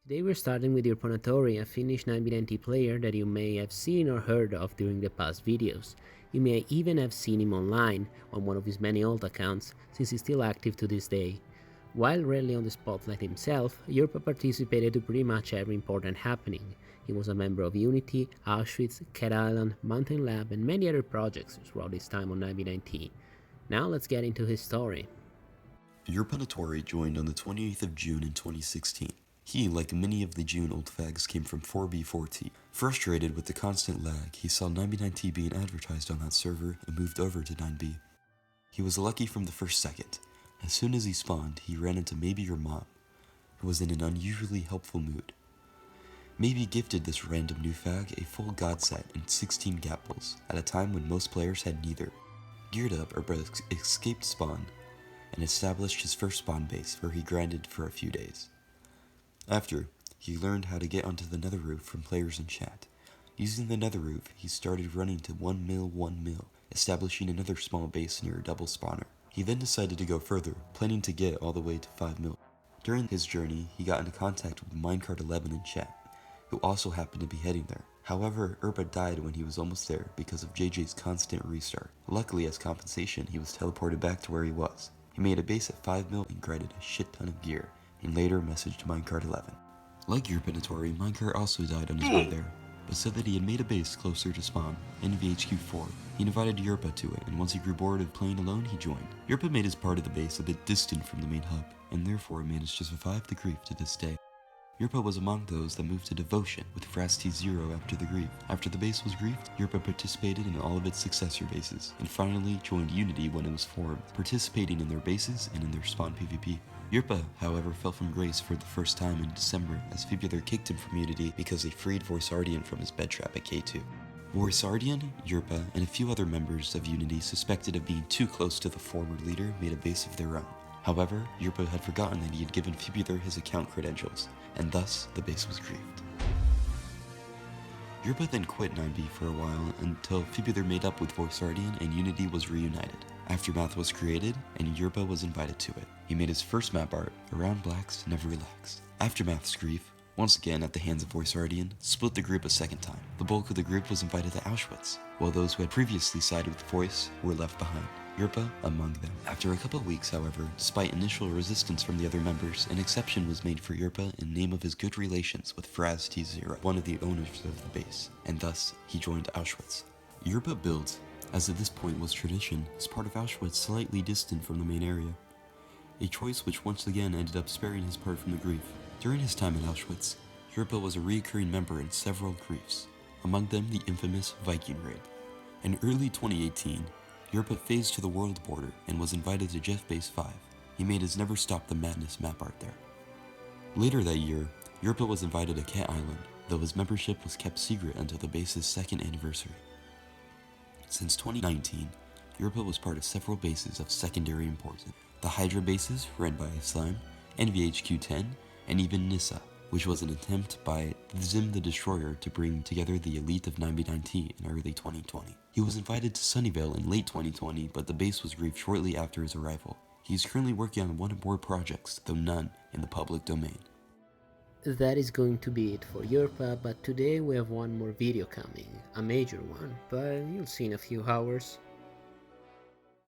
Today we're starting with Urponaattori, a Finnish 9b's player that you may have seen or heard of during the past videos. You may even have seen him online on one of his many old accounts, since he's still active to this day. While rarely on the spotlight himself, Urpa participated to pretty much every important happening. He was a member of Unity, Auschwitz, Cat Island, Mountain Lab, and many other projects throughout his time on 9b's. Now let's get into his story. Urponaattori joined on the 28th of June in 2016. He, like many of the June old fags, came from 4B4T. Frustrated with the constant lag, he saw 9b9t being advertised on that server and moved over to 9b. He was lucky from the first second. As soon as he spawned, he ran into Maybe Your Mom, who was in an unusually helpful mood. Maybe gifted this random new fag a full god set and 16 gapples, at a time when most players had neither. Geared up, Urpa escaped spawn and established his first spawn base, where he grinded for a few days. After, he learned how to get onto the nether roof from players in chat. Using the nether roof, he started running to 1 mil, establishing another small base near a double spawner. He then decided to go further, planning to get all the way to 5 mil. During his journey, he got into contact with Minecart11 in chat, who also happened to be heading there. However, Urpa died when he was almost there because of JJ's constant restart. Luckily, as compensation, he was teleported back to where he was. He made a base at 5 mil and grinded a shit ton of gear, and later messaged Minecart11. Like Urponaattori, Minecart also died on his way there, but said that he had made a base closer to spawn, NVHQ4. He invited Urpa to it, and once he grew bored of playing alone, he joined. Urpa made his part of the base a bit distant from the main hub, and therefore managed to survive the grief to this day. Urpa was among those that moved to Devotion with Frasty0 after the grief. After the base was griefed, Urpa participated in all of its successor bases, and finally joined Unity when it was formed, participating in their bases and in their spawn PvP. Urpa, however, fell from grace for the first time in December as Fibular kicked him from Unity because they freed Voiceardian from his bed trap at K2. Voiceardian, Urpa, and a few other members of Unity suspected of being too close to the former leader made a base of their own. However, Urpa had forgotten that he had given Fibular his account credentials, and thus the base was griefed. Urpa then quit 9b for a while until Fibular made up with Voiceardian and Unity was reunited. Aftermath was created, and Urpa was invited to it. He made his first map art, Around Blacks Never Relax. Aftermath's grief, once again at the hands of Voiceardian, split the group a second time. The bulk of the group was invited to Auschwitz, while those who had previously sided with Voice were left behind. Urpa among them. After a couple of weeks, however, despite initial resistance from the other members, an exception was made for Urpa in name of his good relations with Frasty0, one of the owners of the base, and thus he joined Auschwitz. Urpa built, as at this point was tradition, as part of Auschwitz slightly distant from the main area, a choice which once again ended up sparing his part from the grief. During his time at Auschwitz, Urpa was a recurring member in several griefs, among them the infamous Viking raid. In early 2018, Urpa phased to the world border and was invited to Jeff Base 5. He made his Never Stop the Madness map art there. Later that year, Urpa was invited to Cat Island, though his membership was kept secret until the base's second anniversary. Since 2019, Urpa was part of several bases of secondary importance. The Hydra bases, run by Slime, NVHQ10, and even Nissa, which was an attempt by Zim the Destroyer to bring together the elite of 9b9t in early 2020. He was invited to Sunnyvale in late 2020, but the base was griefed shortly after his arrival. He is currently working on one or more projects, though none in the public domain. That is going to be it for Urpa, but today we have one more video coming, a major one, but you'll see in a few hours.